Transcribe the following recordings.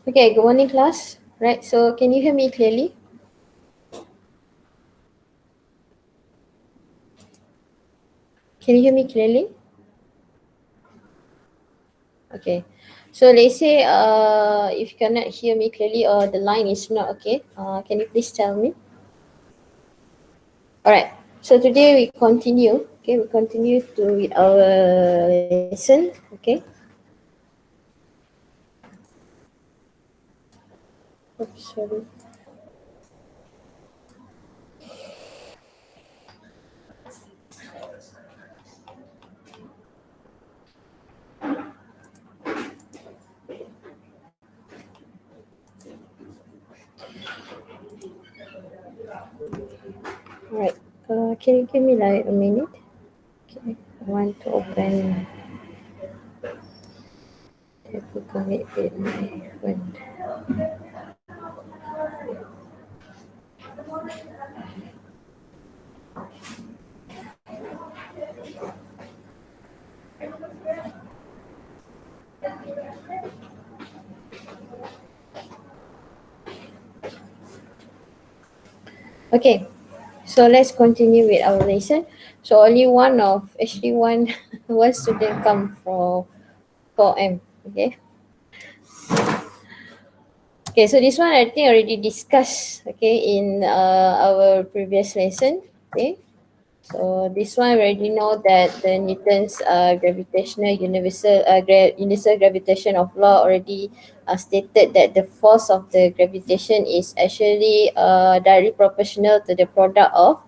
Okay, good morning class. Right, so can you hear me clearly? Can you hear me clearly? Okay. So let's say if you cannot hear me clearly or the line is not okay, can you please tell me? Alright. So today we continue. Okay, we continue to with our lesson. Okay. Oops, sorry. Alright. Can you give me like a minute? Okay. I want to open the commit with my phone. Okay. So let's continue with our lesson. So only one one student come from 4M. Okay. Okay, so this one I think already discussed in our previous lesson. Okay. So this one we already know that the Newton's gravitational universal gravitation of law already stated that the force of the gravitation is actually directly proportional to the product of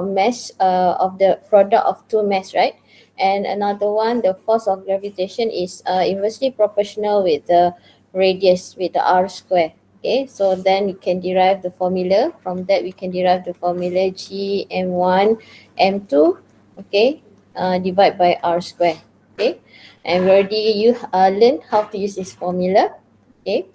mass of the product of two mass, right? And another one, the force of gravitation is inversely proportional with the radius, with the r square. Okay, so then you can derive the formula. From that, we can derive the formula G m1 m2. Okay, divide by r square. Okay, and we already learned how to use this formula. Okay,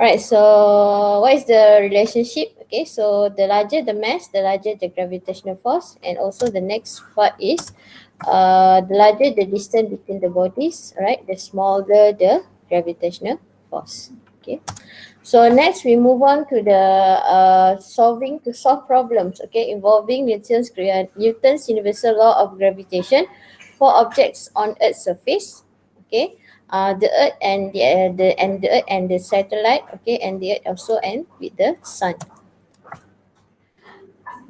alright. So what is the relationship? Okay, so the larger the mass, the larger the gravitational force, and also the next part is the larger the distance between the bodies, right? The smaller the gravitational force. Okay. So next we move on to the solve problems, okay, involving Newton's universal law of gravitation for objects on Earth's surface, okay, the Earth and the Earth and the satellite, okay, and the Earth also and with the Sun.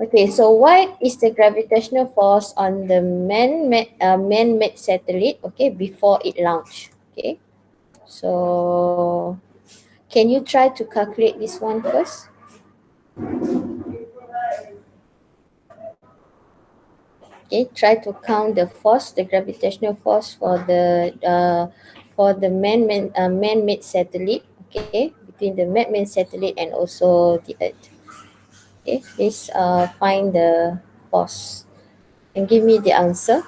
Okay, so what is the gravitational force on the man-made satellite, okay, before it launched? Okay, so can you try to calculate this one first? Okay, try to count the force, the gravitational force for the man-made satellite. Okay, between the man-made satellite and also the Earth. Okay, please find the force and give me the answer.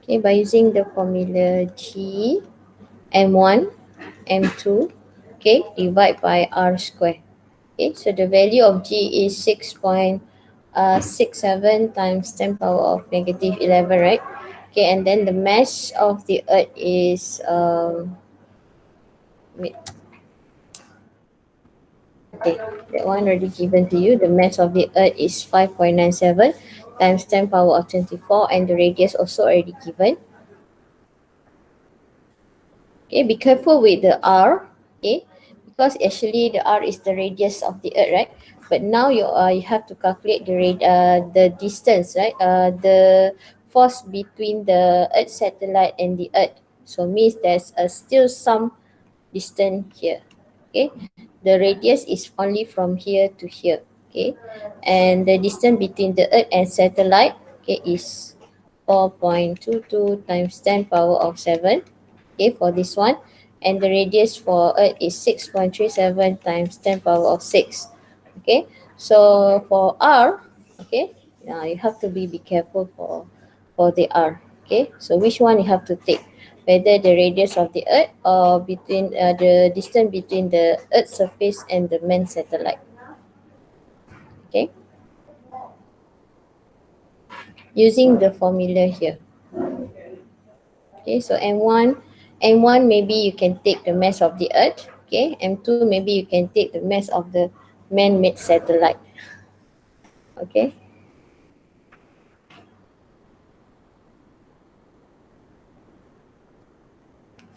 Okay, by using the formula G m1 m2, okay, divide by r square. Okay, so the value of G is 6.67 times 10 power of negative 11, right? Okay, and then the mass of the Earth is wait, okay, that one already given to you. The mass of the Earth is 5.97 times 10 power of 24, and the radius also already given. Okay, be careful with the R. Okay, because actually the R is the radius of the Earth, right? But now you have to calculate the distance, right? The force between the Earth satellite and the Earth. So means there's still some distance here. Okay, the radius is only from here to here. Okay, and the distance between the Earth and satellite, okay, is 4.22 times 10 power of 7, okay, for this one, and the radius for Earth is 6.37 times 10 power of 6. Okay, so for R, okay, now you have to be careful for for the R. Okay, so which one you have to take? Whether the radius of the Earth or between the distance between the Earth's surface and the main satellite. Okay, using the formula here. Okay, so M1 maybe you can take the mass of the Earth. Okay, M2 maybe you can take the mass of the man-made satellite. Okay,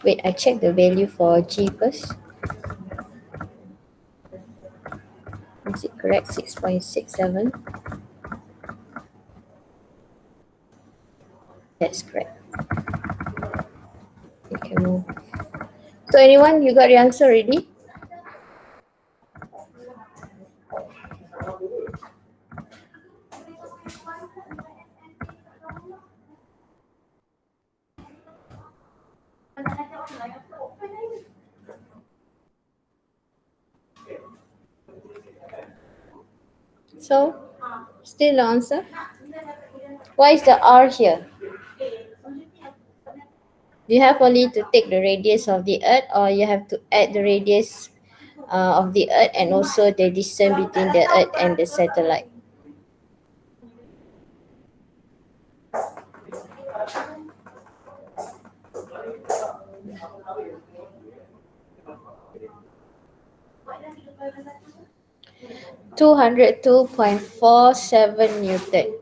wait, I check the value for G first. Is it correct? 6.67. That's correct. You can move. So anyone, you got the answer already? So still the answer. Why is the R here? You have only to take the radius of the Earth, or you have to add the radius of the Earth and also the distance between the Earth and the satellite. $202.47 Newton.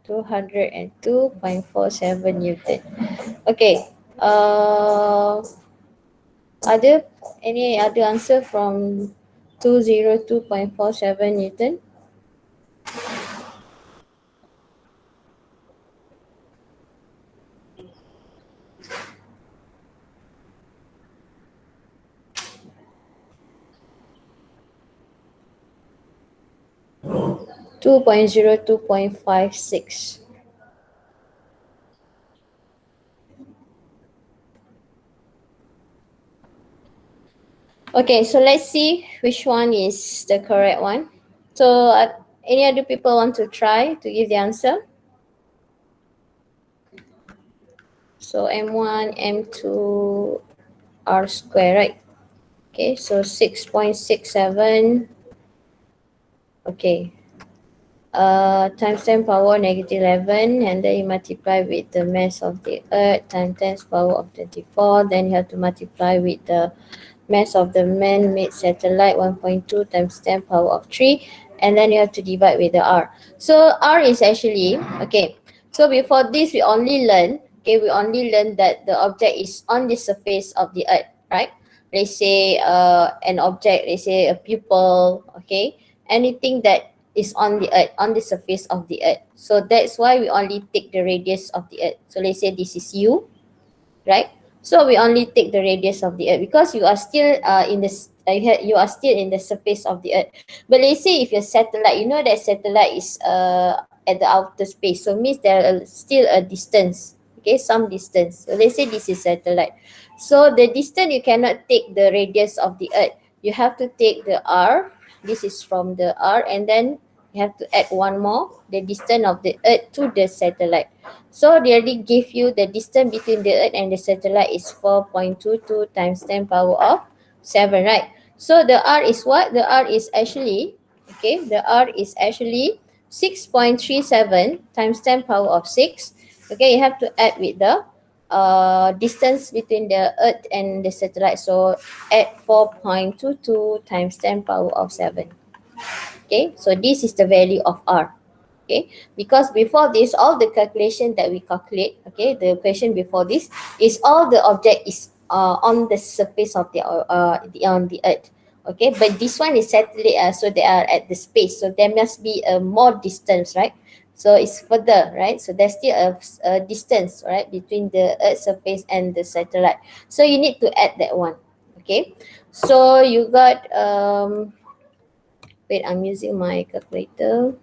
202.47 Newton. Okay. Other any other answer from 202.47 Newton? Two point zero 2.56. Okay, so let's see which one is the correct one. So any other people want to try to give the answer? So M1, M2, R square, right? Okay, so 6.67. Okay. Times 10 power negative 11, and then you multiply with the mass of the Earth times 10 power of 24. Then you have to multiply with the mass of the man-made satellite 1.2 times 10 power of 3, and then you have to divide with the R. So R is actually, okay, so before this we only learn that the object is on the surface of the Earth, right? Let's say an object, let's say a pupil, okay, anything that is on the Earth, on the surface of the Earth. So that's why we only take the radius of the Earth. So let's say this is you, right? So we only take the radius of the Earth because you are still you are still in the surface of the Earth. But let's say if your satellite, you know that satellite is at the outer space, so means there are still a distance, okay, some distance. So let's say this is satellite. So the distance you cannot take the radius of the Earth. You have to take the R. This is from the R, and then you have to add one more, the distance of the Earth to the satellite. So they already give you the distance between the Earth and the satellite is 4.22 times 10 power of 7, right? So the R is what? The R is actually, okay, the R is actually 6.37 times 10 power of 6. Okay, you have to add with the distance between the Earth and the satellite. So add 4.22 times 10 power of 7. Okay, so this is the value of R. Okay, because before this, all the calculation that we calculate, okay, the question before this is all the object is on the surface of on the Earth. Okay, but this one is satellite, so they are at the space, so there must be a more distance, right? So it's further, right? So there's still a distance, right, between the Earth surface and the satellite. So you need to add that one. Okay, so you got wait, I'm using my calculator.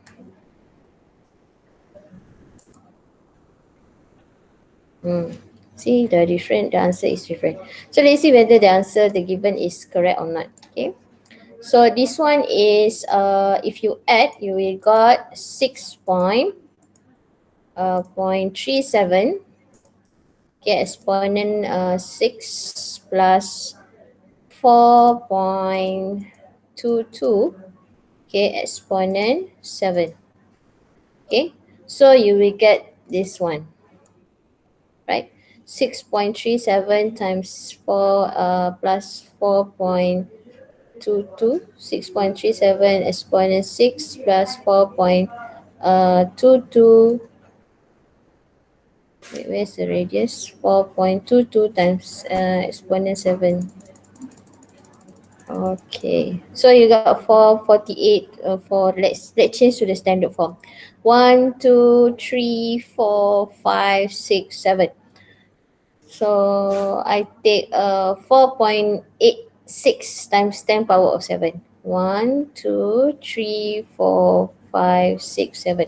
See the answer is different. So let's see whether the answer the given is correct or not. Okay. So this one is if you add, you will got 0.37, okay, exponent 6 plus 4.22, okay, exponent 7. Okay, so you will get this one, right? 6.37 times 4 plus 4.22, 6.37 exponent 6 plus 4.22. Wait, where's the radius? 4.22 times exponent 7. Okay, so you got 448 for, let's change to the standard form. 1, 2, 3, 4, 5, 6, 7. So I take 4.86 times 10 power of 7. 1, 2, 3, 4, 5, 6, 7.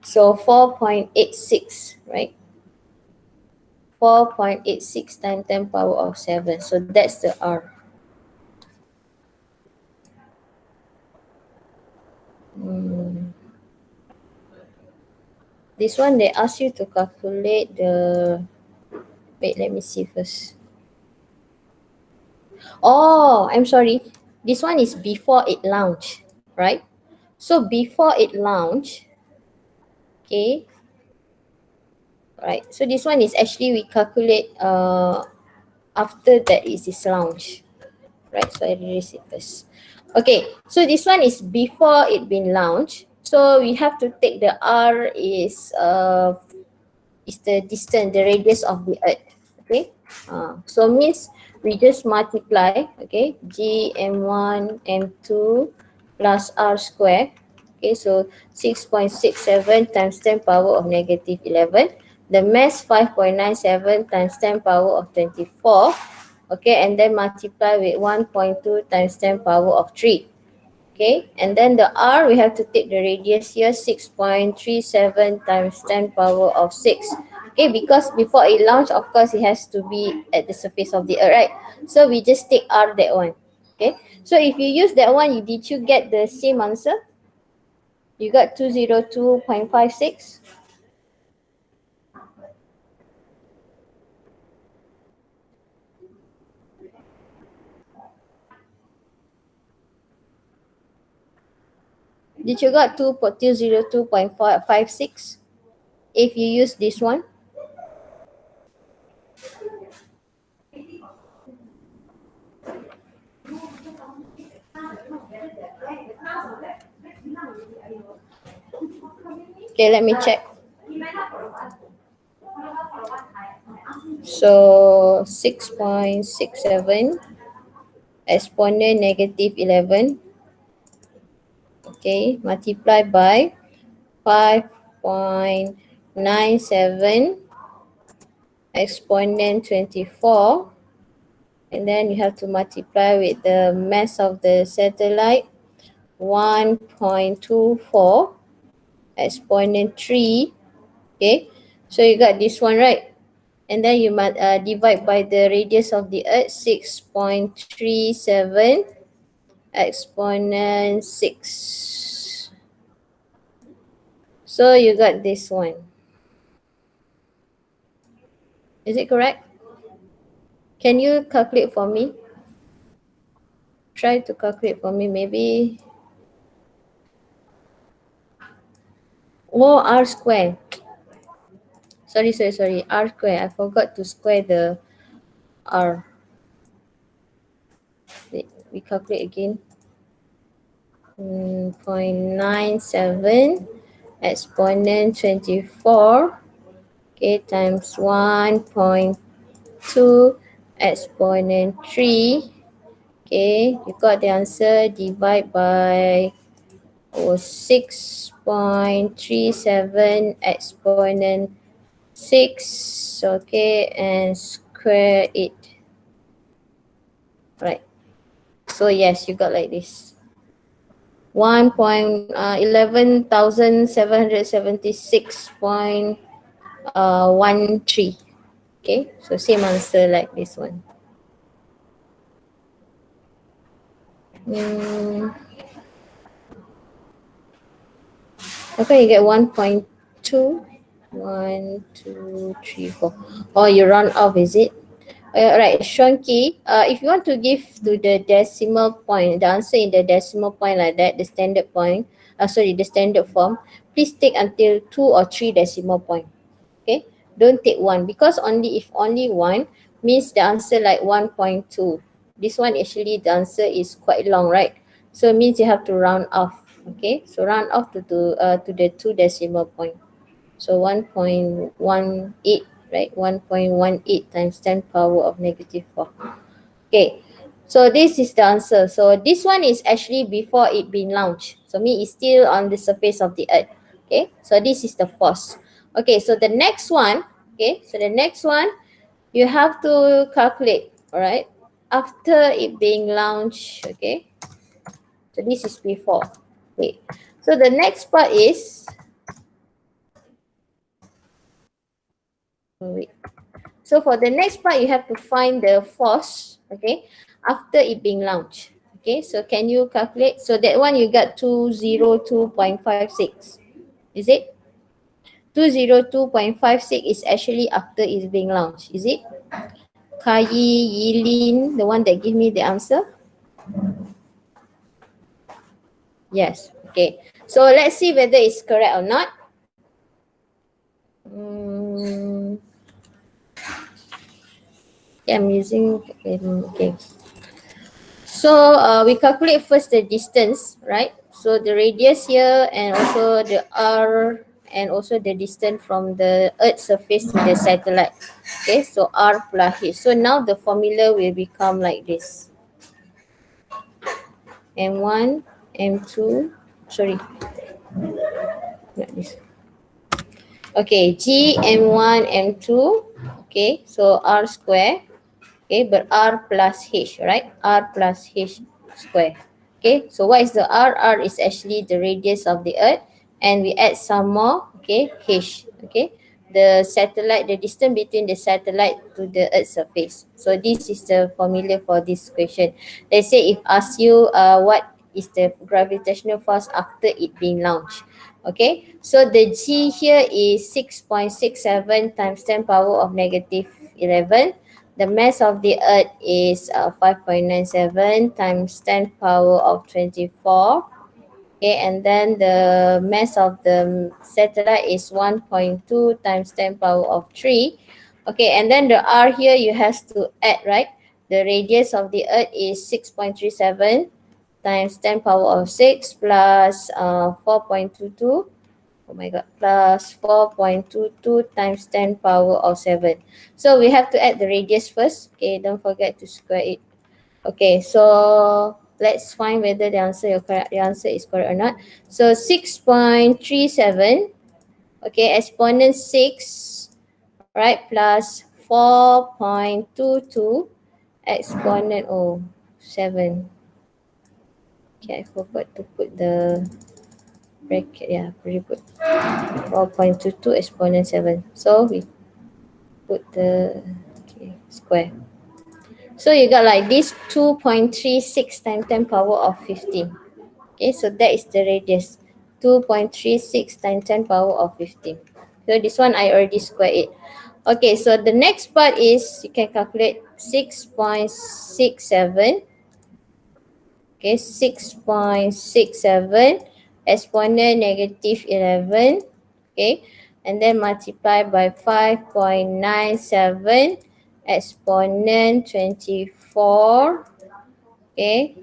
So 4.86, right? 4.86 times 10 power of 7. So that's the R. Hmm. This one they ask you to calculate the, wait, let me see first. Oh, I'm sorry. This one is before it launched, right? So before it launched, okay, right. So this one is actually we calculate after that is launch, right? So I erase it first. Okay, so this one is before it been launched. So we have to take the R is the distance, the radius of the earth. Okay, so means we just multiply, okay, g m1 m2 plus r square. Okay, so 6.67 times 10 power of negative 11. The mass 5.97 times 10 power of 24. Okay, and then multiply with 1.2 times 10 power of 3. Okay, and then the R, we have to take the radius here, 6.37 times 10 power of 6. Okay, because before it launch, of course, it has to be at the surface of the earth, right? So we just take R that one. Okay, so if you use that one, did you get the same answer? You got 202.56. Did you got 202.56 if you use this one? Okay, let me check. So 6.67 exponent negative 11, okay, multiply by 5.97 exponent 24, and then you have to multiply with the mass of the satellite, 1.24 exponent 3. Okay, so you got this one, right? And then you must divide by the radius of the earth, 6.37 exponent 6. So you got this one. Is it correct? Can you calculate for me? Try to calculate for me, maybe. Oh, R square. Sorry. R square. I forgot to square the R. Wait, we calculate again. 0.97 exponent 24. Okay, times 1.2 exponent 3. Okay, you got the answer. Divide by 6.37 exponent 6. Okay, and square it. Right. So yes, you got like this. 1.11,776.13. Okay, so same answer like this one. Okay, you get 1.2. 1, 2, 3, 4. Oh, you run off, is it? Right, Shonki, if you want to give to the decimal point, the answer in the decimal point like that, the standard point, the standard form, please take until 2 or 3 decimal point. Okay, don't take one, because if only one means the answer like 1.2. This one actually the answer is quite long, right? So it means you have to round off. Okay, so round off to the 2 decimal point. So 1.18, right? 1.18 times 10 power of negative 4. Okay, so this is the answer. So this one is actually before it being launched. So it's still on the surface of the earth. Okay, so this is the force. Okay, so the next one, you have to calculate, all right? After it being launched, okay? So this is before. Okay, so the next part is, oh, wait. So for the next part, you have to find the force, okay, after it being launched. Okay, so can you calculate? So that one you got 202.56. Is it? 202.56 is actually after it's being launched. Is it? Kayi Yilin, the one that give me the answer? Yes. Okay. So let's see whether it's correct or not. Mm, yeah, I'm using, okay. So we calculate first the distance, right? So the radius here and also the r and also the distance from the Earth's surface to the satellite. Okay, so r plus h. So now the formula will become like this. M1, M2, sorry, not this. Okay, G, M1, M2. Okay, so r square. Okay, but r plus h, right? R plus h square. Okay, so what is the r? R is actually the radius of the earth, and we add some more, okay, h. Okay, the satellite, the distance between the satellite to the earth's surface. So this is the formula for this question. Let's say if ask you what is the gravitational force after it being launched. Okay, so the G here is 6.67 times 10 power of negative 11. The mass of the earth is 5.97 times 10 power of 24. Okay, and then the mass of the satellite is 1.2 times 10 power of 3. Okay, and then the r here you have to add, right? The radius of the earth is 6.37 times 10 power of 6 plus 4.22. Oh my god, plus 4.22 times 10 power of 7. So we have to add the radius first. Okay, don't forget to square it. Okay, so let's find whether the answer is correct or not. So 6.37, okay, exponent 6, right, plus 4.22 exponent 7. Okay, I forgot to put the bracket. Yeah, really put 4.22 exponent 7. So we put the, okay, square. So you got like this 2.36 times 10 power of 15. Okay, so that is the radius. 2.36 times 10 power of 15. So this one I already square it. Okay, so the next part is you can calculate 6.67. Okay, 6.67 exponent negative 11. Okay, and then multiply by 5.97 exponent 24. Okay,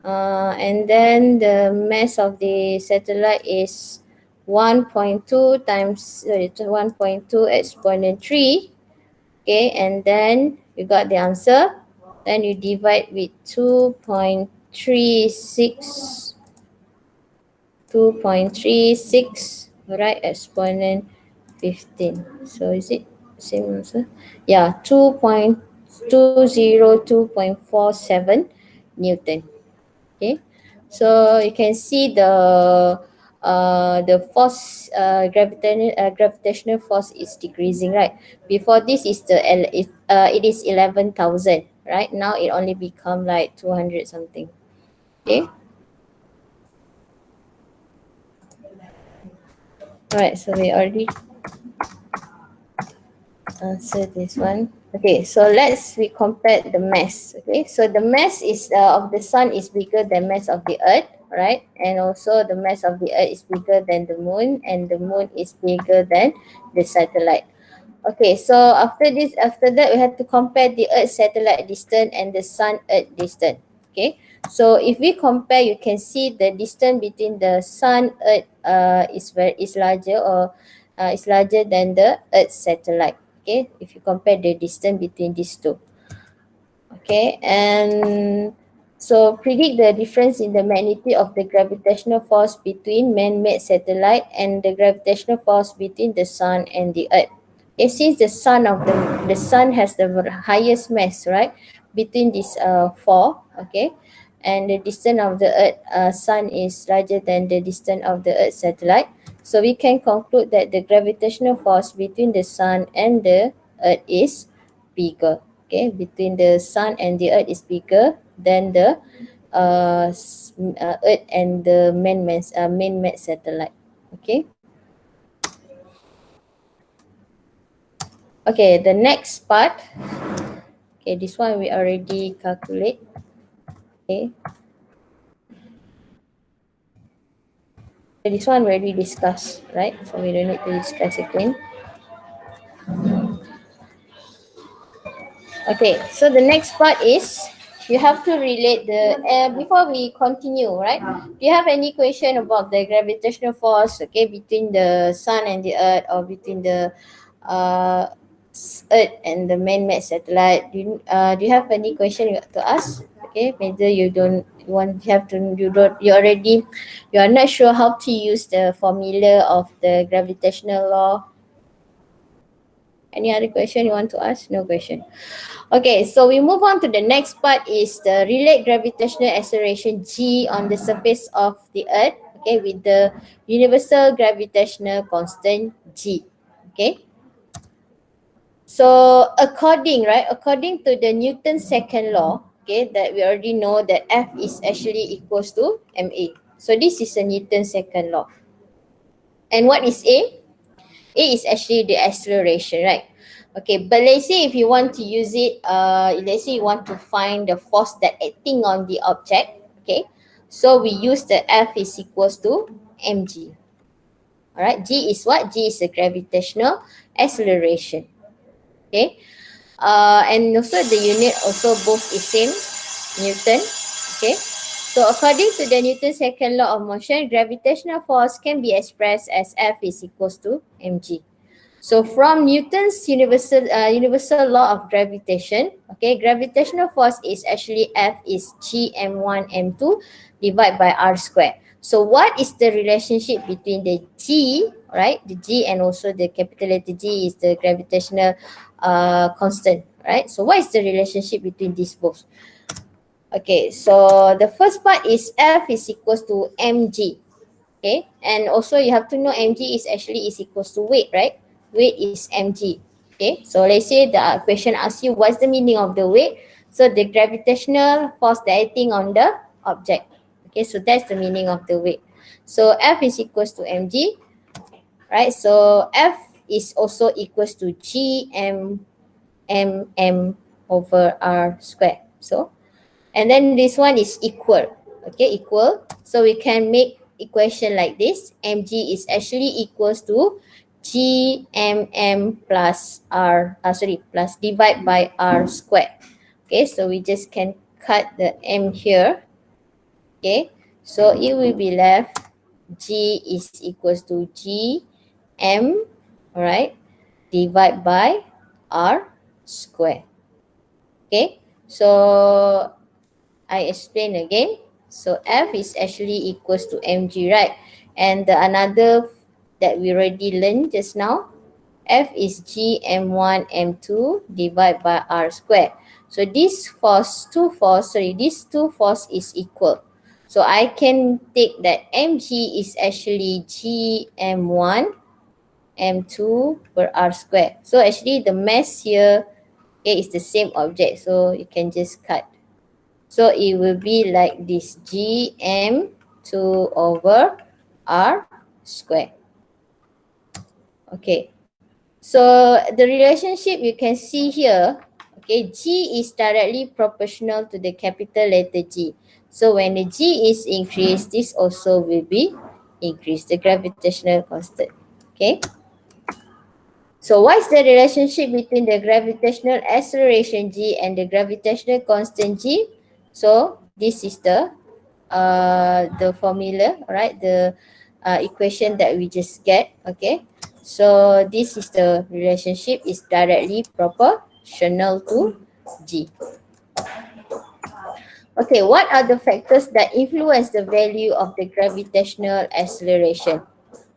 and then the mass of the satellite is 1.2 times 1.2 exponent 3. Okay, and then you got the answer. Then you divide with 2.36, 2.36, right, exponent 15. So is it same answer? Yeah, 2.202.47 Newton. Okay, so you can see the force, gravitational force is decreasing, right? Before this is it is 11,000, right? Now it only become like 200 something. Okay, all right, so we already answer this one. Okay, so we compare the mass. Okay, so the mass is of the sun is bigger than mass of the earth, right? And also the mass of the earth is bigger than the moon, and the moon is bigger than the satellite. Okay, so after that, we have to compare the Earth satellite distance and the Sun Earth distance. Okay, so if we compare, you can see the distance between the Sun Earth is larger, or is larger than the Earth satellite. Okay, if you compare the distance between these two. Okay, and so predict the difference in the magnitude of the gravitational force between man-made satellite and the gravitational force between the sun and the earth. Okay, since the sun has the highest mass, right, between these four, okay, and the distance of the earth sun is larger than the distance of the earth satellite. So we can conclude that the gravitational force between the sun and the earth is bigger. Okay, between the sun and the earth is bigger than the earth and the man-made satellite. Okay. Okay, the next part. Okay, this one we already calculate. Okay, so this one we already discussed, right? So we don't need to discuss again. Okay, so the next part is you have to relate the before we continue, right? Do you have any question about the gravitational force, okay, between the sun and the earth, or between the uh, earth and the man-made satellite? Do you have any question you want to ask? Okay, maybe you don't want you have to you don't you already you are not sure how to use the formula of the gravitational law. Any other question you want to ask? No question. Okay, so we move on to the next part is the relate gravitational acceleration G on the surface of the earth, okay, with the universal gravitational constant G. Okay. So according to the Newton's second law, okay, that we already know that F is actually equals to ma. So this is a Newton's second law. And what is A? A is actually the acceleration, right? Okay, but let's say if you want to use it, let's say you want to find the force that acting on the object, okay? So we use the F is equals to mg. All right, G is what? G is a gravitational acceleration. Okay, and also the unit also both is same, Newton. Okay, so according to the Newton's second law of motion, gravitational force can be expressed as F is equals to mg. So from Newton's universal law of gravitation, okay, gravitational force is actually F is G m1 m2 divided by r squared. So what is the relationship between the G, right? The G and also the capital letter G is the gravitational constant, right? So what is the relationship between these both? Okay, so the first part is F is equals to mg. Okay, and also you have to know mg is actually is equals to weight, right? Weight is mg. Okay, so let's say the question asks you what's the meaning of the weight. So the gravitational force that acting on the object. Okay, so that's the meaning of the weight. So F is equals to mg, right? So F is also equals to g m over r squared. So and then this one is equal. Okay, equal. So we can make equation like this. Mg is actually equals to plus r, plus divide by r squared. Okay, so we just can cut the m here. Okay, so it will be left g is equals to g m, all right, divide by r squared. Okay, so I explain again. So F is actually equals to mg, right? And the another that we already learned just now, F is g m1 m2 divided by r squared. So these two force is equal. So I can take that mg is actually g m1 m2 per r squared. So actually the mass here, okay, is the same object. So you can just cut. So it will be like this gm2 over r square. Okay. So the relationship you can see here, okay, G is directly proportional to the capital letter G. So when the G is increased, this also will be increased, the gravitational constant. Okay. So what's the relationship between the gravitational acceleration G and the gravitational constant G? So this is the formula, right? The equation that we just get. Okay. So this is the relationship is directly proportional to G. Okay, what are the factors that influence the value of the gravitational acceleration?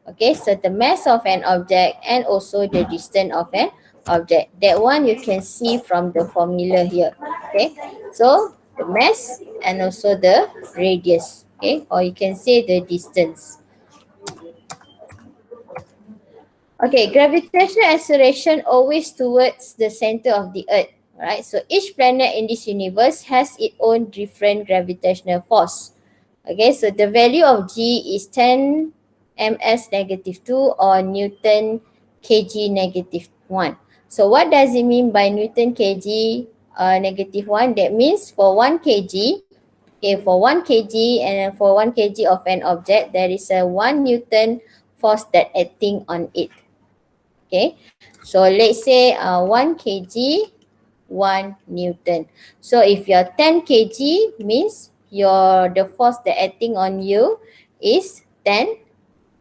Okay, so the mass of an object and also the distance of an object. That one you can see from the formula here. Okay, so the mass and also the radius. Okay, or you can say the distance. Okay, gravitational acceleration always towards the center of the earth. Right, so each planet in this universe has its own different gravitational force. Okay, so the value of G is 10 ms negative 2 or Newton kg negative 1. So what does it mean by Newton kg negative 1? That means for 1 kg, okay, for 1 kg and for 1 kg of an object, there is a 1 Newton force that acting on it. Okay, so let's say 1 kg 1 Newton. So if you're 10 kg means the force that acting on you is 10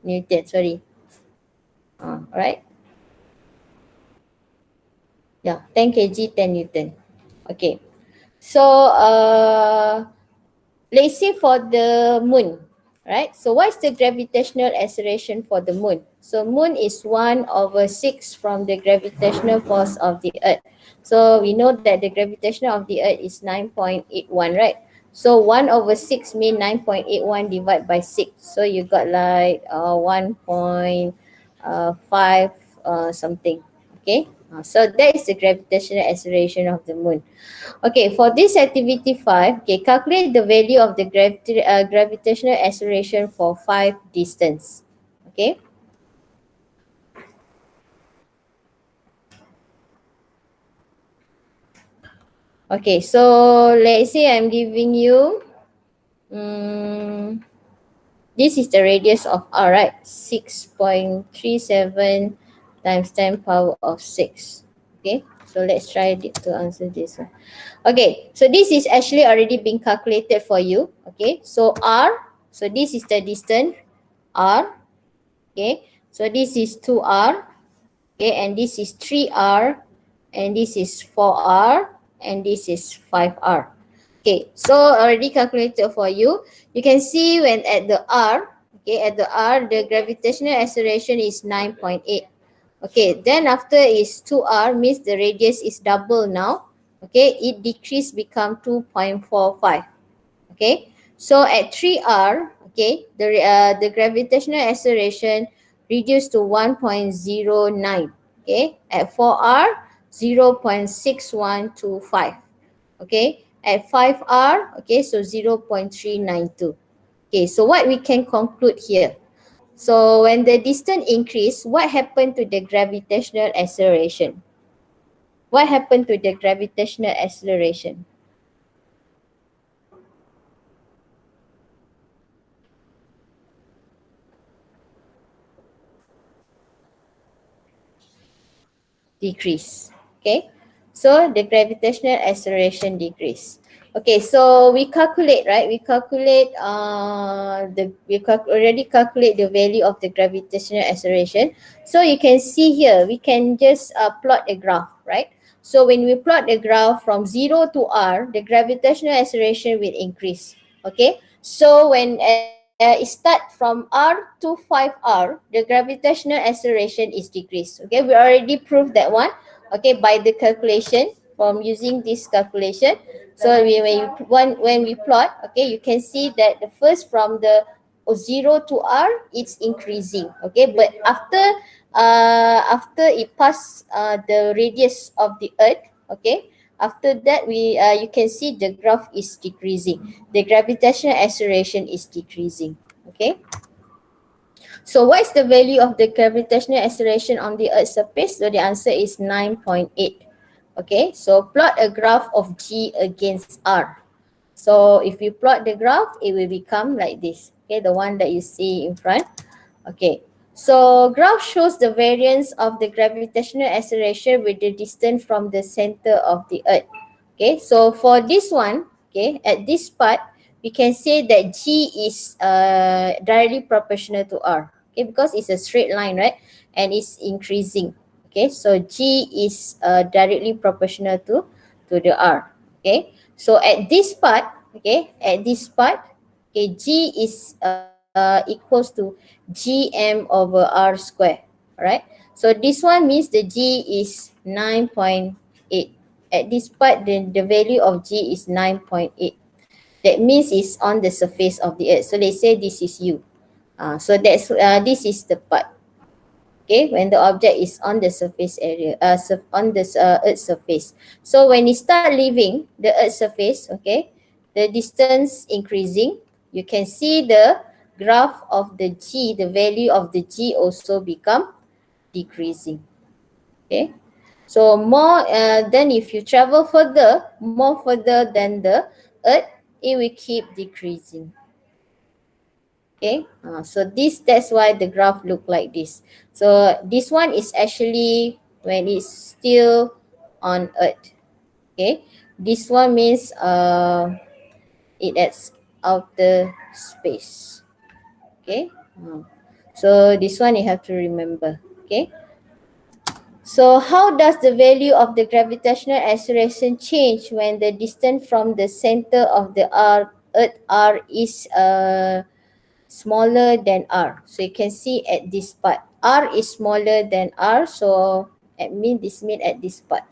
Newton. Sorry. Right? Yeah, 10 kg 10 Newton. Okay. So let's say for the moon, right? So what's the gravitational acceleration for the moon? So moon is 1/6 from the gravitational force of the earth. So we know that the gravitational of the earth is 9.81, right? So 1/6 mean 9.81 divided by 6. So you got like 1.5 something. Okay. So that is the gravitational acceleration of the moon. Okay, for this activity 5, okay, calculate the value of the gravitational acceleration for 5 distance. Okay. Okay, so let's say I'm giving you, this is the radius of R, right? 6.37 times 10 power of 6. Okay, so let's try to answer this one. Okay, so this is actually already been calculated for you. Okay, so R, so this is the distance R. Okay, so this is 2R. Okay, and this is 3R, and this is 4R, and this is 5R. Okay, so already calculated for you. You can see when at the R, okay, at the R, the gravitational acceleration is 9.8. Okay, then after is 2R means the radius is double now. Okay, it decreased become 2.45. Okay, so at 3R, okay, the gravitational acceleration reduced to 1.09. Okay, at 4R 0.6125. Okay, at 5R, okay, so 0.392. Okay, so what we can conclude here, so when the distance increase, what happened to the gravitational acceleration? What happened to the gravitational acceleration? Decrease. Okay, so the gravitational acceleration decrease. Okay, so we calculate, right? We calculate already calculate the value of the gravitational acceleration. So you can see here, we can just plot a graph, right? So when we plot the graph from 0 to R, the gravitational acceleration will increase. Okay, so when it start from R to 5R, the gravitational acceleration is decreased. Okay, we already proved that one. Okay, by the calculation from using this calculation. So when we plot, okay, you can see that the first from the 0 to R, it's increasing. Okay, but after it pass the radius of the earth, okay, after that you can see the graph is decreasing. The gravitational acceleration is decreasing. Okay. So what is the value of the gravitational acceleration on the Earth's surface? So the answer is 9.8. Okay, so plot a graph of G against R. So if you plot the graph, it will become like this. Okay, the one that you see in front. Okay, so graph shows the variance of the gravitational acceleration with the distance from the center of the Earth. Okay, so for this one, okay, at this part, we can say that G is directly proportional to R. Okay, because it's a straight line, right? And it's increasing. Okay, so G is directly proportional to the R. Okay, so at this part, okay, at this part, okay, G is equals to gm over r square. All right, so this one means the G is 9.8. At this part, the value of G is 9.8. That means it's on the surface of the Earth. So let's say this is you. So that's this is the part. Okay, when the object is on the surface area, on the Earth's surface. So when it start leaving the Earth's surface, okay, the distance increasing, you can see the graph of the G, the value of the G also become decreasing. Okay, so more then if you travel further, more further than the Earth, it will keep decreasing. Okay, so that's why the graph look like this. So this one is actually when it's still on Earth. Okay, this one means it at outer space. Okay, so this one you have to remember. Okay, so how does the value of the gravitational acceleration change when the distance from the center of the Earth R is smaller than R? So you can see at this part, R is smaller than R, so this means at this part.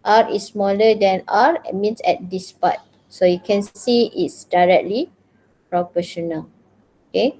R is smaller than R, it means at this part. So you can see it's directly proportional. Okay.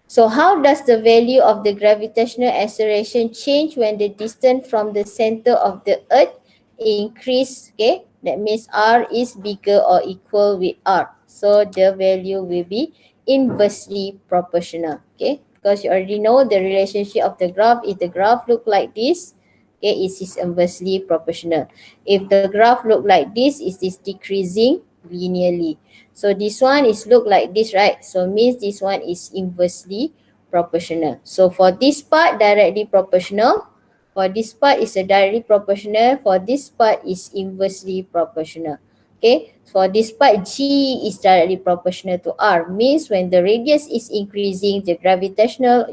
So how does the value of the gravitational acceleration change when the distance from the center of the Earth increase? Okay, that means R is bigger or equal with R. So the value will be inversely proportional. Okay, because you already know the relationship of the graph. If the graph look like this, okay, it is inversely proportional. If the graph look like this, it is decreasing linearly. So this one is look like this, right? So means this one is inversely proportional. So for this part, directly proportional. For this part is a directly proportional. For this part is inversely proportional. Okay. For this part, G is directly proportional to R. Means when the radius is increasing, the gravitational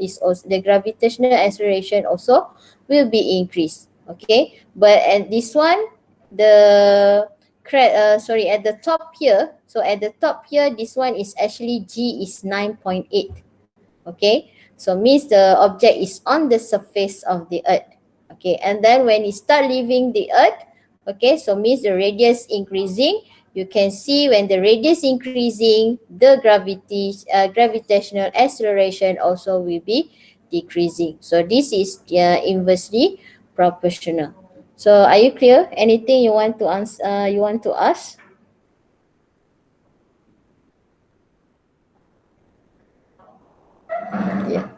acceleration also will be increased. Okay. But at this one, the at the top here, so at the top here, this one is actually G is 9.8. Okay, so means the object is on the surface of the Earth. Okay, and then when it start leaving the Earth, okay, so means the radius increasing. You can see when the radius increasing, the gravitational acceleration also will be decreasing. So this is inversely proportional. So are you clear? Anything you want to answer? You want to ask? Yeah.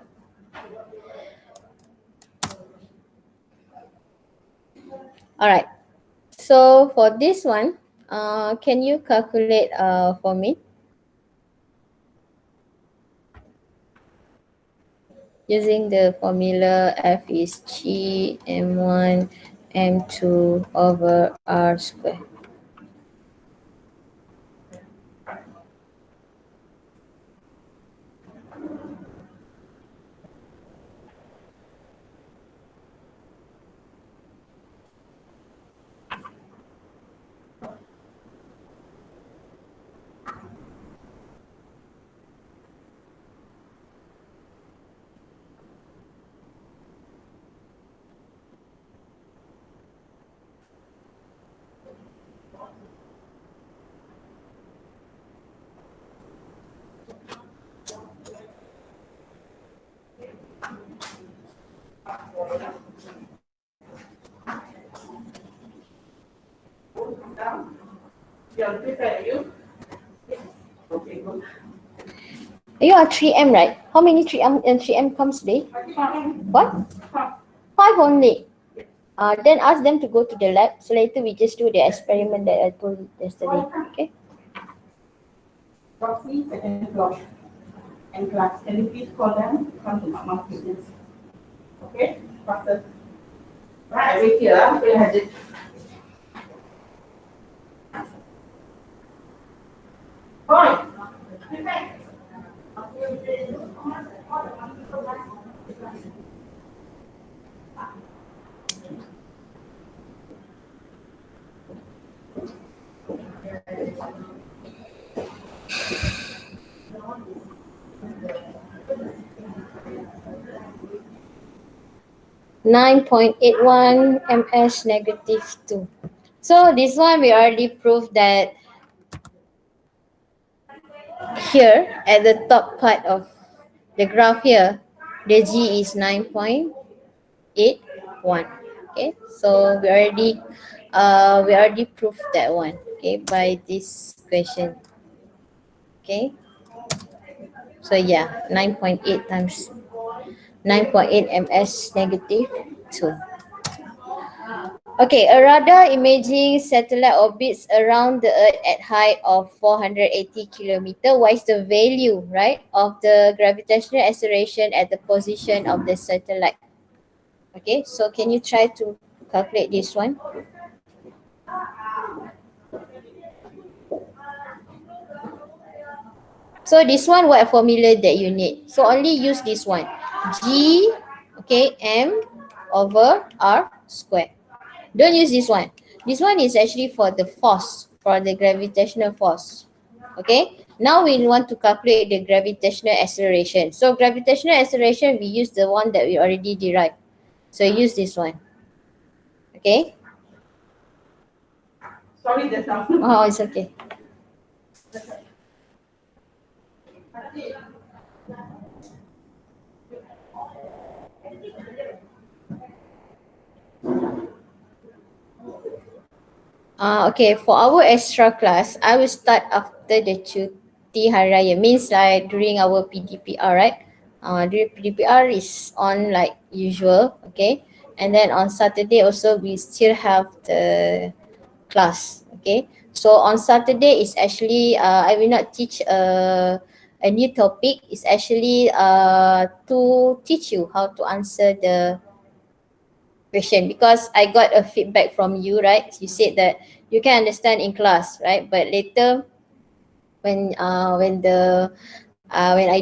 All right. So for this one, can you calculate for me using the formula F is G m1 m2 over r square? You are 3M, right? How many 3M and 3M comes today? What? 5 only. Then ask them to go to the lab. So later we just do the experiment that I told you yesterday. Okay. Roxy, second floor. And class. Can you please call them? Come to Mama Fitness. Okay? Faster. Right, wait here. We'll have it. Boy. 9.81 ms negative 2. So this one we already proved that here at the top part of the graph here, the G is 9.81. Okay, so we already proved that one, okay, by this question. Okay, so yeah, 9.8 times 9.8 ms negative 2. Okay, a radar imaging satellite orbits around the Earth at height of 480 kilometer. What is the value, right, of the gravitational acceleration at the position of the satellite? Okay, so can you try to calculate this one? So this one, what formula that you need? So only use this one. G, okay, M over R square. Don't use this one. This one is actually for the force, for the gravitational force. Okay. Now we want to calculate the gravitational acceleration. So gravitational acceleration, we use the one that we already derived. So use this one. Okay. Sorry, that's not. Oh, it's okay. Okay, for our extra class, I will start after the cuti hari raya. Means like during our PDPR, right? During PDPR is on like usual, okay? And then on Saturday also we still have the class, okay? So on Saturday is actually I will not teach a new topic. It's actually to teach you how to answer the question, because I got a feedback from you, right? You said that you can understand in class, right? But later when I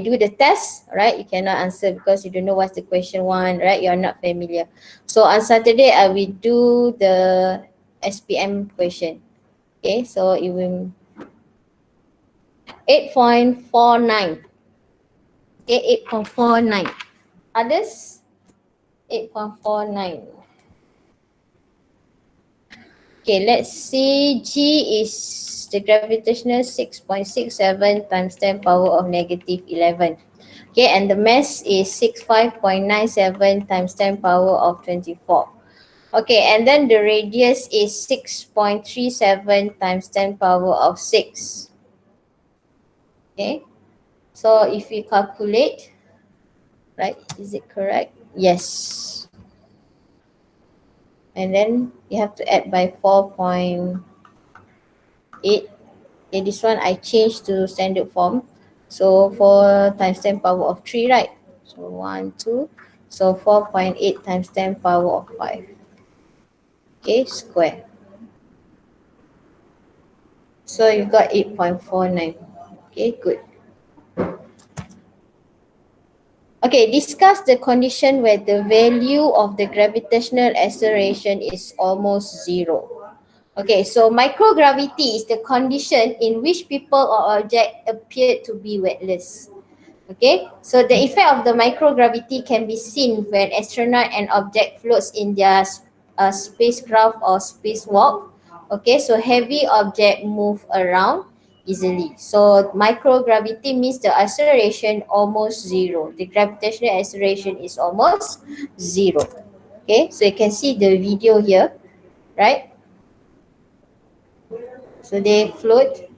do the test, right, you cannot answer because you don't know what's the question one, right? You are not familiar. So on Saturday I will do the SPM question. Okay, so it will 8.49. Okay, 8.49. Others 8.49. Okay, let's see. G is the gravitational 6.67 times 10 power of negative 11. Okay, and the mass is 65.97 times 10 power of 24. Okay, and then the radius is 6.37 times 10 power of 6. Okay, so if we calculate, right, is it correct? Yes. And then you have to add by 4.8. Okay, this one I changed to standard form. So 4 times 10 power of 3, right? So 1, 2. So 4.8 times 10 power of 5. Okay, square. So you got 8.49. Okay, good. Okay, discuss the condition where the value of the gravitational acceleration is almost zero. Okay, so microgravity is the condition in which people or object appear to be weightless. Okay, so the effect of the microgravity can be seen when astronaut and object floats in their spacecraft or spacewalk. Okay, so heavy object move around easily. So microgravity means the acceleration almost zero. The gravitational acceleration is almost zero. Okay, so you can see the video here, right? So they float.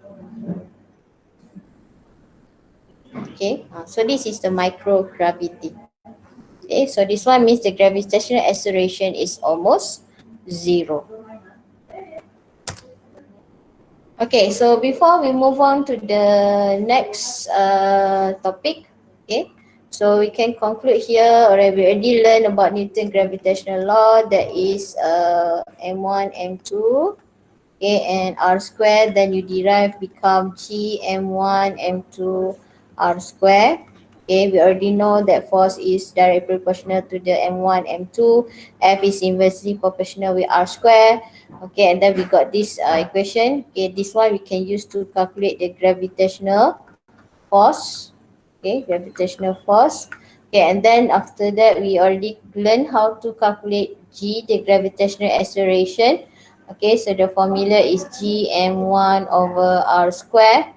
Okay, so this is the microgravity. Okay, so this one means the gravitational acceleration is almost zero. Okay, so before we move on to the next topic, okay, so we can conclude here. Alright, we already learned about Newton gravitational law. That is m1, m2, okay, and r square. Then you derive become g m1, m2, r square. Okay, we already know that force is directly proportional to the m1, m2. F is inversely proportional with r square. Okay, and then we got this equation. Okay, this one we can use to calculate the gravitational force. Okay, gravitational force. Okay, and then after that we already learned how to calculate g, the gravitational acceleration. Okay, so the formula is g m1 over r square.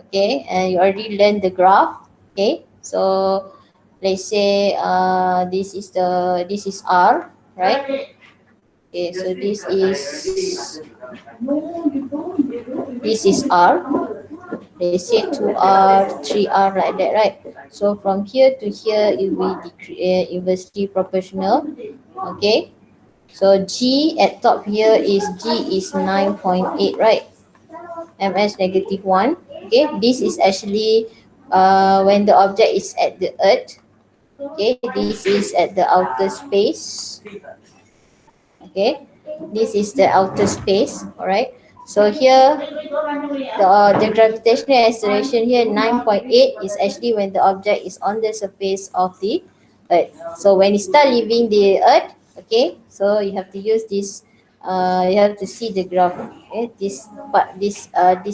Okay, and you already learned the graph. Okay, so let's say this is r, right? Okay, so this is r. Let's say 2r, 3r, like that, right? So from here to here it will be inversely proportional. Okay, so g at top here is g is 9.8, right? Ms negative 1. Okay, this is actually when the object is at the earth. Okay, this is at the outer space. Okay, this is the outer space. All right, so here the gravitational acceleration here 9.8 is actually when the object is on the surface of the earth. So when it start leaving the earth, okay, so you have to use this, you have to see the graph. Okay, this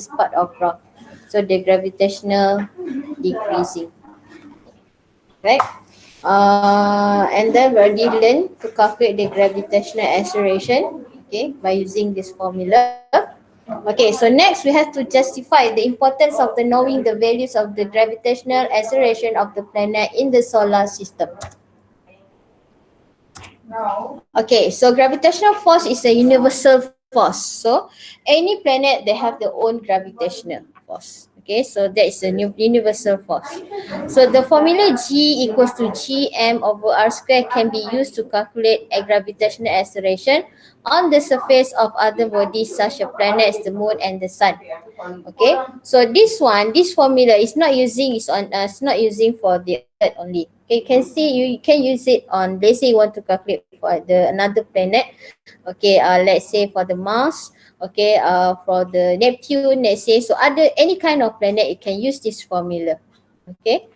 part of graph. So the gravitational decreasing, right? And then we already learn to calculate the gravitational acceleration, okay, by using this formula. Okay, so next we have to justify the importance of the knowing the values of the gravitational acceleration of the planet in the solar system. Okay, so gravitational force is a universal force. So any planet they have their own gravitational force. Okay, so that is a new universal force. So the formula G equals to Gm over r square can be used to calculate a gravitational acceleration on the surface of other bodies such as planets, the moon, and the sun. Okay, so this formula is not using it's not using for the earth only. Okay, you can see you can use it on, let's say you want to calculate for the another planet. Okay, let's say for the Mars. Okay, for the Neptune, let's say. So other any kind of planet you can use this formula. Okay,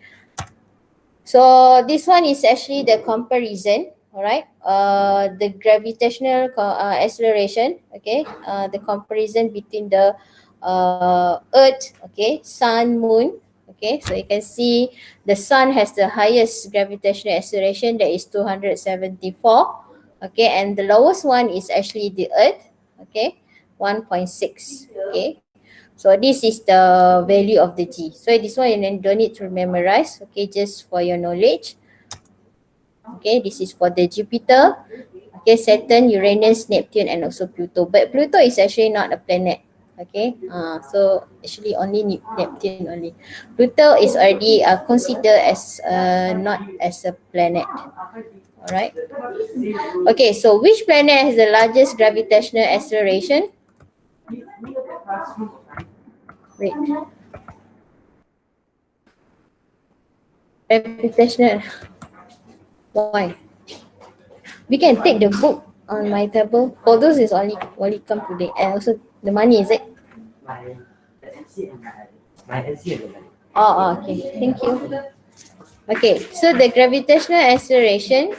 so this one is actually the comparison. All right, the gravitational acceleration. Okay, the comparison between the Earth, okay, Sun, Moon. Okay, so you can see the Sun has the highest gravitational acceleration, that is 274. Okay, and the lowest one is actually the Earth. Okay, 1.6. Okay, so this is the value of the G. So this one you don't need to memorize. Okay, just for your knowledge. Okay, this is for the Jupiter. Okay, Saturn, Uranus, Neptune, and also Pluto. But Pluto is actually not a planet. Okay, so actually only Neptune only. Pluto is already considered as not as a planet. All right. Okay, so which planet has the largest gravitational acceleration? Wait, gravitational. Why? We can take the book on my table. For those is only come today, and also the money, is it? Oh, okay. Thank you. Okay, so the gravitational acceleration,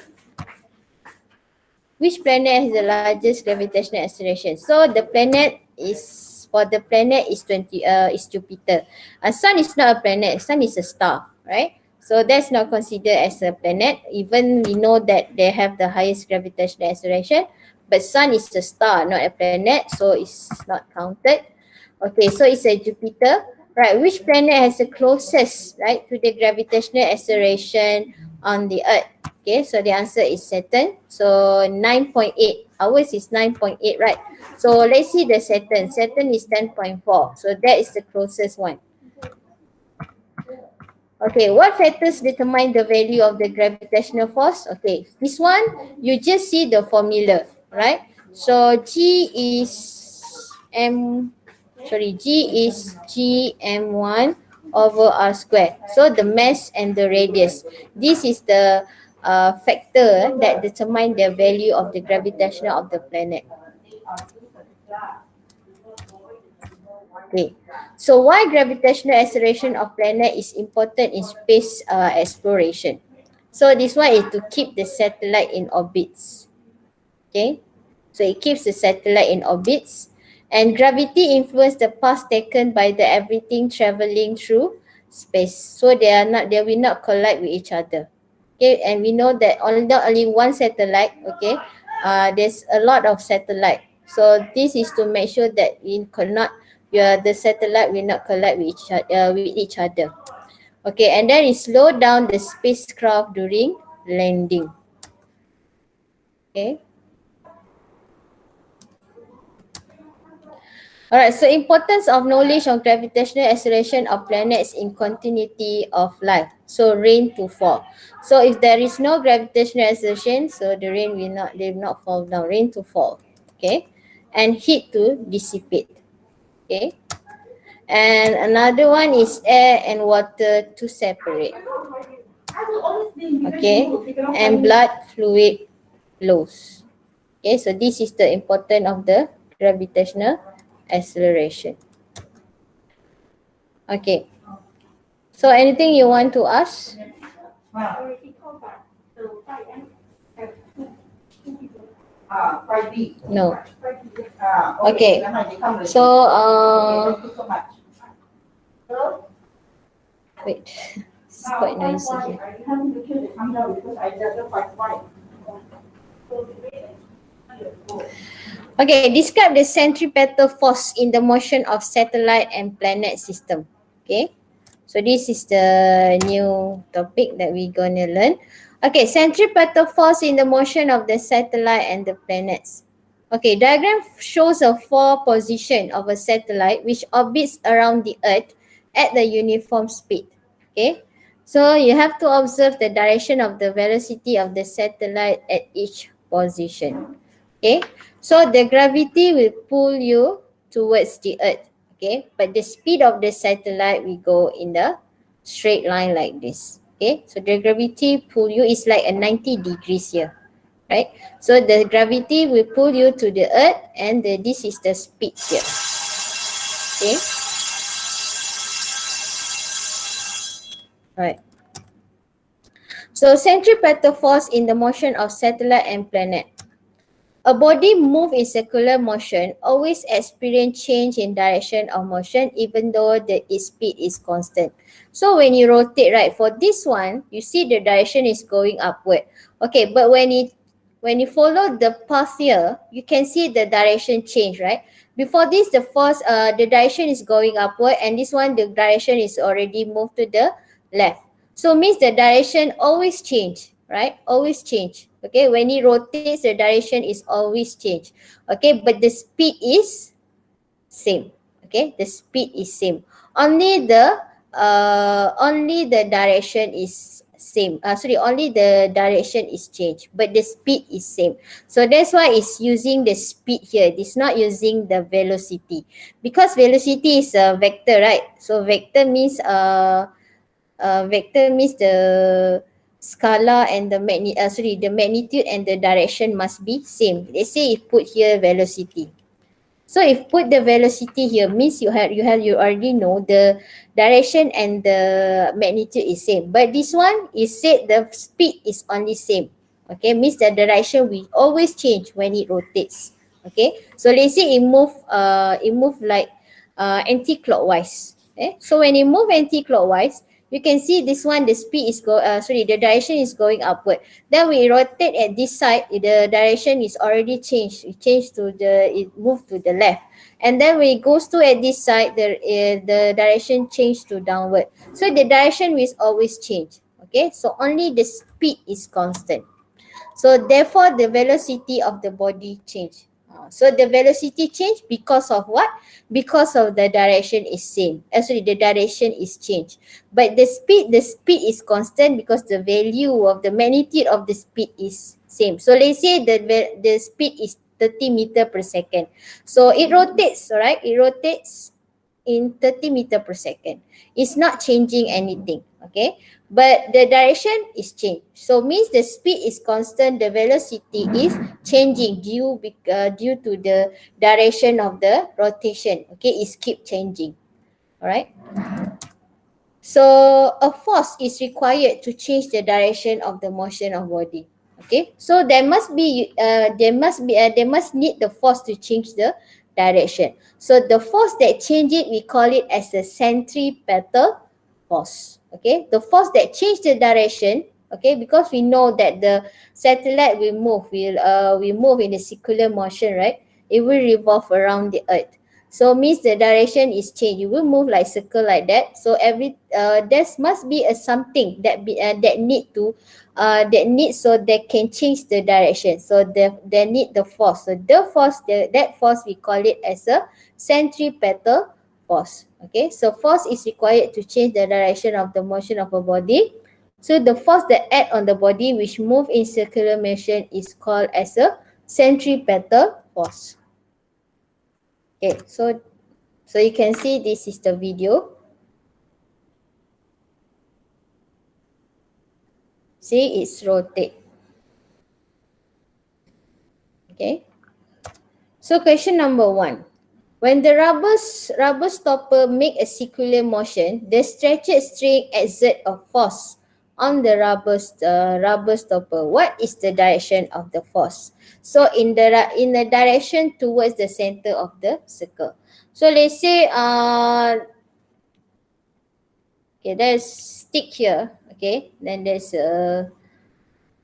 which planet has the largest gravitational acceleration? So the planet is 20 is Jupiter. Sun is not a planet, sun is a star, right? So that's not considered as a planet, even we know that they have the highest gravitational acceleration, but sun is a star, not a planet, so it's not counted. Okay, so it's a Jupiter. Right, which planet has the closest, right, to the gravitational acceleration on the Earth? Okay, so the answer is Saturn. So 9.8. Ours is 9.8, right? So let's see the Saturn. Saturn is 10.4. So that is the closest one. Okay, what factors determine the value of the gravitational force? Okay, this one you just see the formula, right? So G is Gm1 over r square. So the mass and the radius. This is the factor that determine the value of the gravitational of the planet. Okay. So why gravitational acceleration of planet is important in space exploration? So this one is to keep the satellite in orbits. Okay. So it keeps the satellite in orbits, and gravity influence the path taken by the everything traveling through space. So they will not collide with each other. Okay, and we know that not only one satellite, okay, there's a lot of satellite. So this is to make sure that we cannot, the satellite will not collide with each other. Okay, and then it slow down the spacecraft during landing. Okay. Alright, so importance of knowledge of gravitational acceleration of planets in continuity of life. So rain to fall. So if there is no gravitational acceleration, so the rain will not fall down. Rain to fall. Okay. And heat to dissipate. Okay. And another one is air and water to separate. Okay. And blood fluid flows. Okay, so this is the importance of the gravitational acceleration. Okay. So anything you want to ask? No. Okay. So wait. It's quite noisy here. Okay, describe the centripetal force in the motion of satellite and planet system. Okay, so this is the new topic that we're gonna learn. Okay, centripetal force in the motion of the satellite and the planets. Okay, diagram shows a four position of a satellite which orbits around the Earth at the uniform speed. Okay, so you have to observe the direction of the velocity of the satellite at each position. Okay, so the gravity will pull you towards the earth. Okay, but the speed of the satellite will go in the straight line like this. Okay, so the gravity pull you is like a 90 degrees here, right? So the gravity will pull you to the earth, and this is the speed here. Okay, right. So centripetal force in the motion of satellite and planet. A body move in circular motion always experience change in direction of motion even though its speed is constant. So when you rotate, right, for this one, you see the direction is going upward. Okay, but when you follow the path here, you can see the direction change, right? Before this, the direction is going upward, and this one, the direction is already moved to the left. So means the direction always change, right? Always change. Okay, when it rotates, the direction is always change. Okay, but the speed is same. Okay, the speed is same. Only the direction is same. Only the direction is changed, but the speed is same. So that's why it's using the speed here. It's not using the velocity, because velocity is a vector, right? So vector means the scalar and the magnitude and the direction must be same. Let's say if put here velocity. So if put the velocity here means you already know the direction and the magnitude is same. But this one is said the speed is only same. Okay, means the direction will always change when it rotates. Okay, so let's say it move like anti-clockwise. Okay, so when it move anti-clockwise, you can see this one the the direction is going upward. Then we rotate at this side, the direction is already changed. It moved to the left. And then when it goes to at this side, the direction changed to downward. So the direction will always change. Okay, so only the speed is constant. So therefore the velocity of the body change. So the velocity change because of what? Because of the direction is same. Sorry, the direction is changed. But the speed is constant because the value of the magnitude of the speed is same. So let's say the speed is 30 meter per second. So it rotates, alright? It rotates in 30 meter per second. It's not changing anything, okay? But the direction is changed. So means the speed is constant, the velocity is changing due to the direction of the rotation, okay? It's keep changing, all right? So a force is required to change the direction of the motion of body. Okay, so there must need the force to change the direction. So the force that change it, we call it as the centripetal force. Okay, the force that change the direction. Okay, because we know that the satellite will move in a circular motion, right? It will revolve around the Earth. So means the direction is changed. You will move like circle like that. So there must be a something that need so they can change the direction. So they need the force. So that force we call it as a centripetal force. Okay. So force is required to change the direction of the motion of a body. So the force that act on the body which move in circular motion is called as a centripetal force. Okay, so you can see this is the video. See, it's rotate. Okay. So question number 1. When the rubber stopper make a circular motion, the stretched string exert a force on the rubber stopper. What is the direction of the force? So in the direction towards the center of the circle. So let's say okay, there's stick here. Okay, then there's a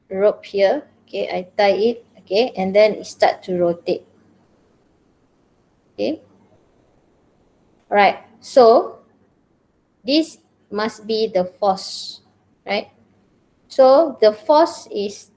rope here. Okay, I tie it. Okay, and then it start to rotate. Okay. Alright. So this must be the force, right? So the force is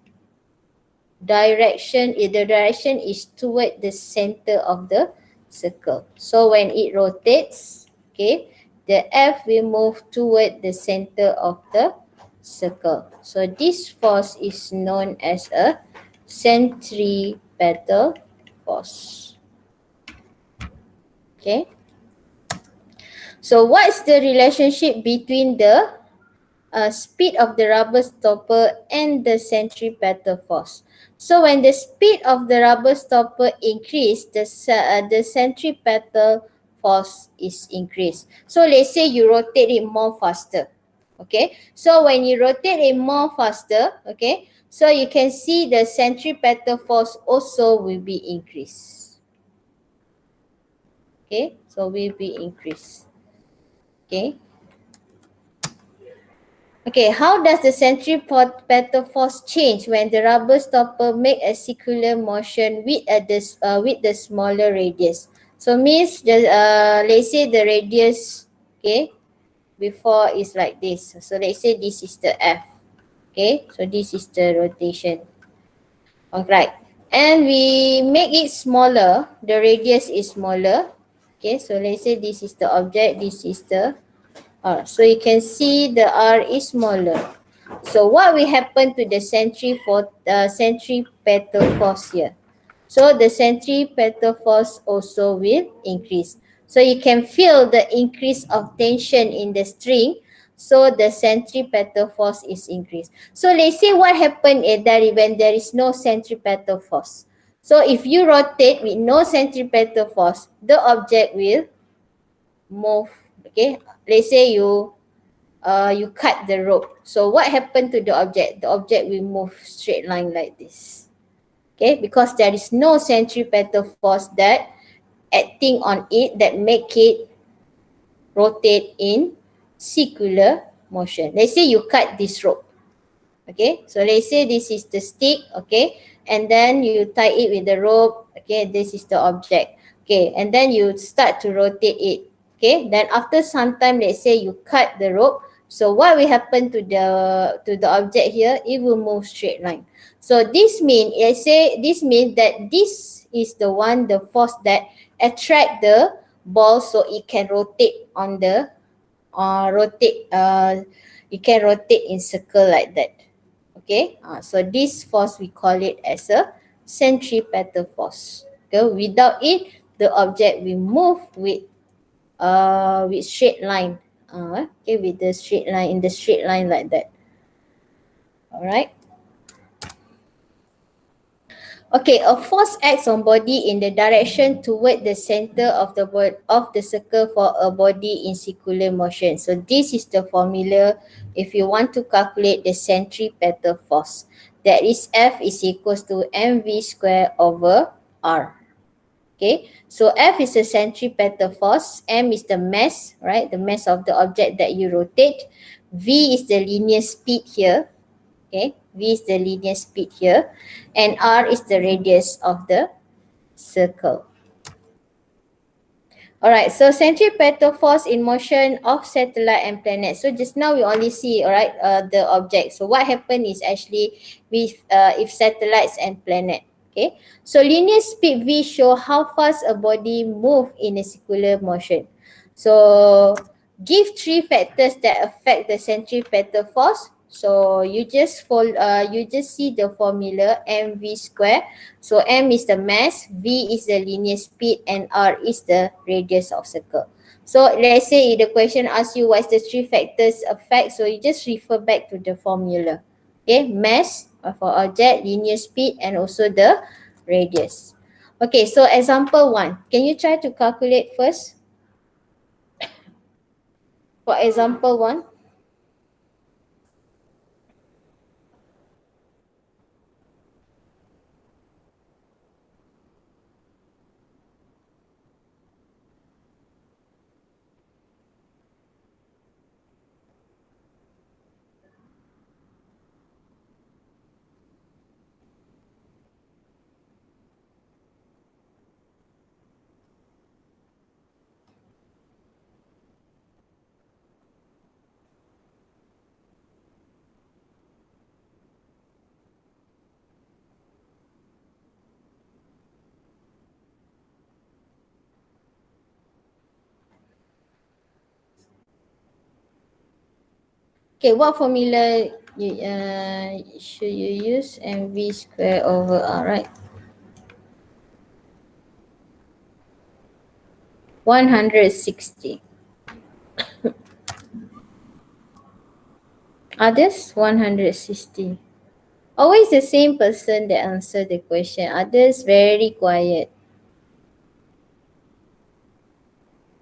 the direction is toward the center of the circle. So when it rotates, okay, the F will move toward the center of the circle. So this force is known as a centripetal force. Okay. So what is the relationship between the speed of the rubber stopper and the centripetal force? So when the speed of the rubber stopper increase, the centripetal force is increased. So let's say you rotate it more faster. Okay, so when you rotate it more faster, okay, so you can see the centripetal force also will be increased. Okay, so will be increased. Okay. Okay, how does the centripetal force change when the rubber stopper make a circular motion with the smaller radius? So means let's say the radius, okay, before is like this. So let's say this is the F. Okay, so this is the rotation. Alright, and we make it smaller. The radius is smaller. Okay, so let's say this is the object. This is the R. So you can see the R is smaller. So what will happen to the centripetal force here? So the centripetal force also will increase. So you can feel the increase of tension in the string. So the centripetal force is increased. So let's say what happened is that when there is no centripetal force. So if you rotate with no centripetal force, the object will move. Okay, let's say you cut the rope. So what happened to the object? The object will move straight line like this. Okay, because there is no centripetal force that acting on it that make it rotate in circular motion. Let's say you cut this rope. Okay, so let's say this is the stick. Okay, and then you tie it with the rope. Okay, this is the object. Okay, and then you start to rotate it. Okay, then after some time, let's say you cut the rope. So what will happen to the object here? It will move straight line. So this means that this is the one, the force that attract the ball so it can rotate on the rotate it can rotate in circle like that. Okay, so this force we call it as a centripetal force. Okay, without it the object will move with straight line. Okay, with the straight line, in the straight line like that. All right. Okay, a force acts on body in the direction toward the center of the circle for a body in circular motion. So this is the formula if you want to calculate the centripetal force. That is F is equals to mv square over r. Okay, so F is the centripetal force, m is the mass, right? The mass of the object that you rotate. V is the linear speed here. Okay, V is the linear speed here, and R is the radius of the circle. Alright, so centripetal force in motion of satellite and planet. So just now we only see, alright, the object. So what happened is actually with if satellites and planet. Okay, so linear speed V show how fast a body move in a circular motion. So give three factors that affect the centripetal force. So you just see the formula mv square. So m is the mass, v is the linear speed, and r is the radius of circle. So let's say the question asks you what's the three factors affect, so you just refer back to the formula. Okay, mass for object, linear speed, and also the radius. Okay, so example 1. Can you try to calculate first? For example 1. Okay, what formula should you use? Mv square over r, right? 160. Others, 160. Always the same person that answer the question. Others very quiet.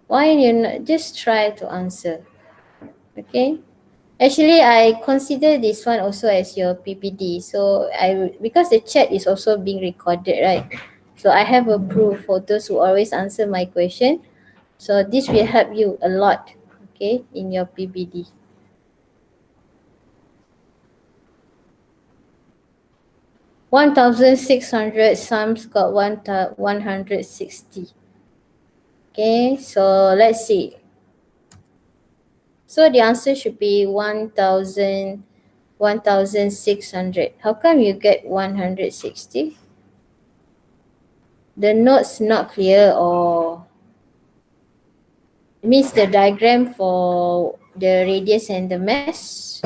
Why you not just try to answer? Okay. Actually, I consider this one also as your PPD. So because the chat is also being recorded, right? So I have a proof for those who always answer my question. So this will help you a lot, okay, in your PPD. 1,600 sums got 160. Okay, so let's see. So the answer should be 1,600. How come you get 160? The notes not clear, or means the diagram for the radius and the mass?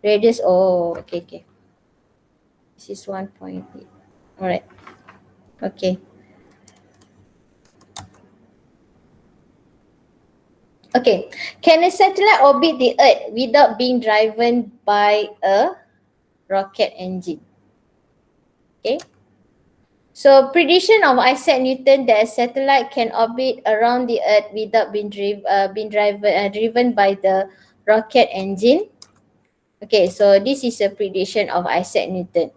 Radius, oh, okay. This is 1.8. Alright. Okay. Okay. Can a satellite orbit the Earth without being driven by a rocket engine? Okay. So prediction of Isaac Newton that a satellite can orbit around the Earth without being driven by the rocket engine. Okay, so this is a prediction of Isaac Newton.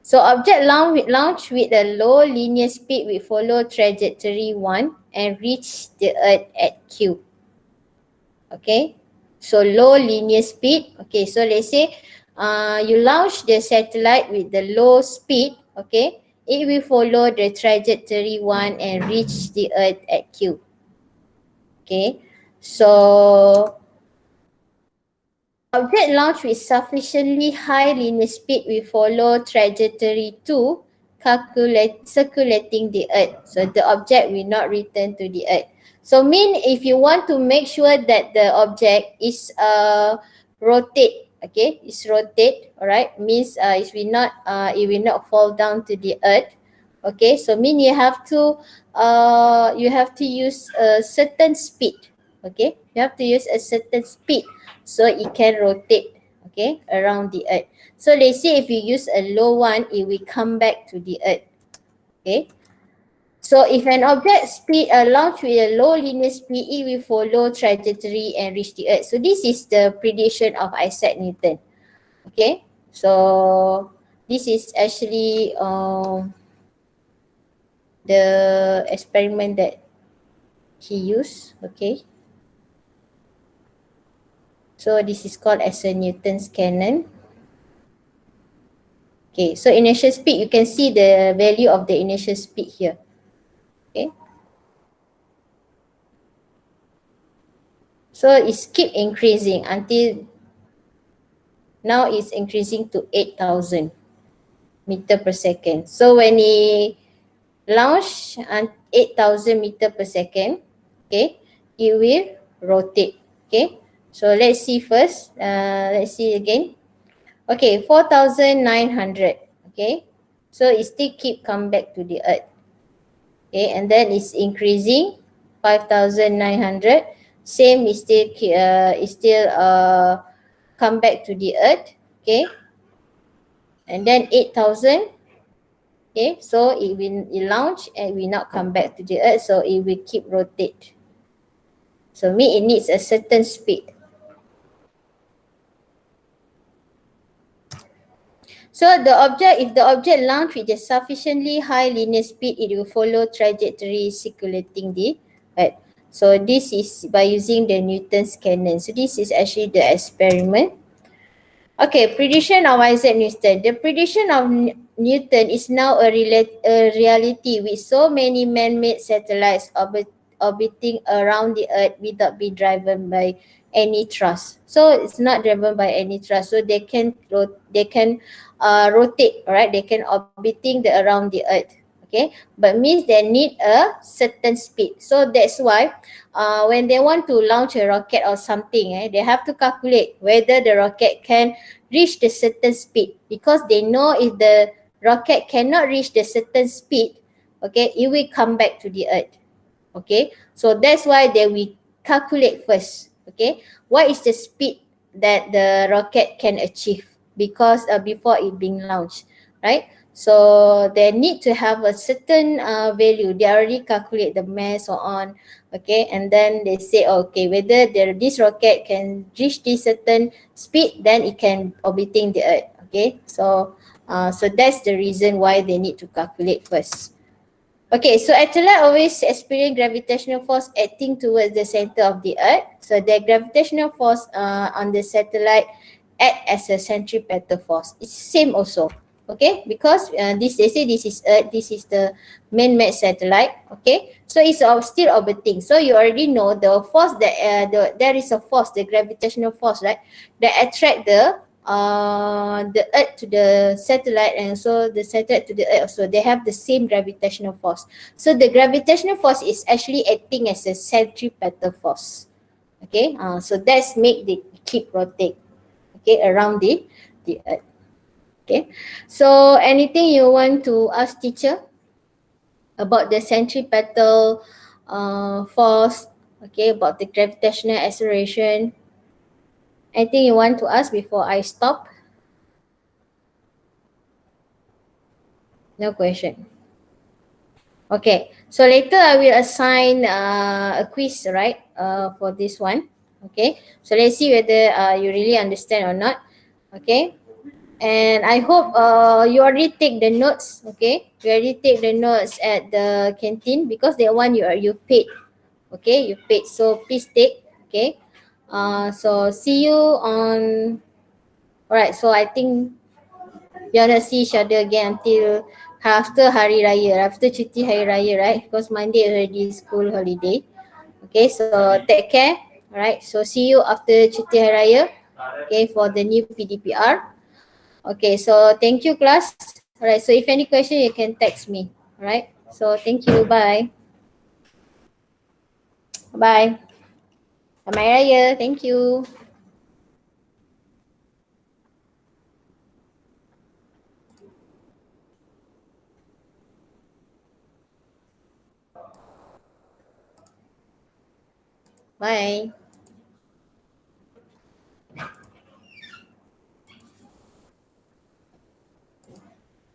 So object launch with a low linear speed will follow trajectory 1 and reach the Earth at Q. Okay, so low linear speed. Okay, so let's say you launch the satellite with the low speed. Okay, it will follow the trajectory 1 and reach the Earth at Q. Okay, so object launch with sufficiently high linear speed will follow trajectory 2 circulating the earth. So the object will not return to the earth. So mean if you want to make sure that the object is rotate, okay, is rotate, all right, means it will not fall down to the earth. Okay, so mean you have to use a certain speed. Okay, you have to use a certain speed so it can rotate, okay, around the earth. So let's say if you use a low one, it will come back to the earth. Okay. So if an object speed launch with a low linear speed, it will follow trajectory and reach the earth. So this is the prediction of Isaac Newton. Okay. So this is actually the experiment that he used. Okay. So this is called as a Newton's cannon. Okay, so initial speed, you can see the value of the initial speed here. Okay. So it's keep increasing until now it's increasing to 8,000 meter per second. So when it launch at 8,000 meter per second, okay, it will rotate. Okay. So let's see first. Let's see again. Okay, 4,900. Okay. So it still keep come back to the earth. Okay, and then it's increasing 5,900. Same is still come back to the earth. Okay, and then 8,000. Okay, so it launch and will not come back to the earth, so it will keep rotate. So it needs a certain speed. So if the object launch with a sufficiently high linear speed, it will follow trajectory circulating the earth. So this is by using the Newton's cannon. So this is actually the experiment. Okay, prediction of Isaac Newton. The prediction of Newton is now a reality with so many man-made satellites orbiting around the earth without being driven by any thrust. So it's not driven by any thrust. So they can rotate, right? They can orbiting around the earth. Okay, but means they need a certain speed. So that's why when they want to launch a rocket or something, they have to calculate whether the rocket can reach the certain speed, because they know if the rocket cannot reach the certain speed, okay, it will come back to the earth. Okay, so that's why they will calculate first. Okay, what is the speed that the rocket can achieve, because before it being launched, right? So they need to have a certain value. They already calculate the mass or on. Okay, and then they say, okay, whether this rocket can reach this certain speed, then it can orbiting the earth. Okay, so that's the reason why they need to calculate first. Okay, so satellite always experience gravitational force acting towards the center of the earth. So the gravitational force on the satellite act as a centripetal force. It's same also. Okay, because they say this is earth, this is the man-made satellite. Okay, so it's still orbiting. So you already know the force that there is a force, the gravitational force, right, that attract the earth to the satellite, and so the satellite to the earth. So they have the same gravitational force. So the gravitational force is actually acting as a centripetal force. Okay, so that's make the keep rotate, okay, around the earth. Okay, so anything you want to ask teacher about the centripetal force, okay, about the gravitational acceleration? Anything you want to ask before I stop? No question. Okay, so later I will assign a quiz, right, for this one. Okay, so let's see whether you really understand or not. Okay, and I hope you already take the notes. Okay, you already take the notes at the canteen, because that one you paid. Okay, you paid, so please take. Okay, so see you on. Alright, so I think we are gonna see each other again until after Hari Raya, after cuti Hari Raya, right? Because Monday already school holiday. Okay, so take care. Alright, so see you after cuti Hari Raya. Okay, for the new PDPR. Okay, so thank you class. Alright, so if any question, you can text me. Alright, so thank you. Bye. Bye. Selamat Hari Raya. Thank you. Bye.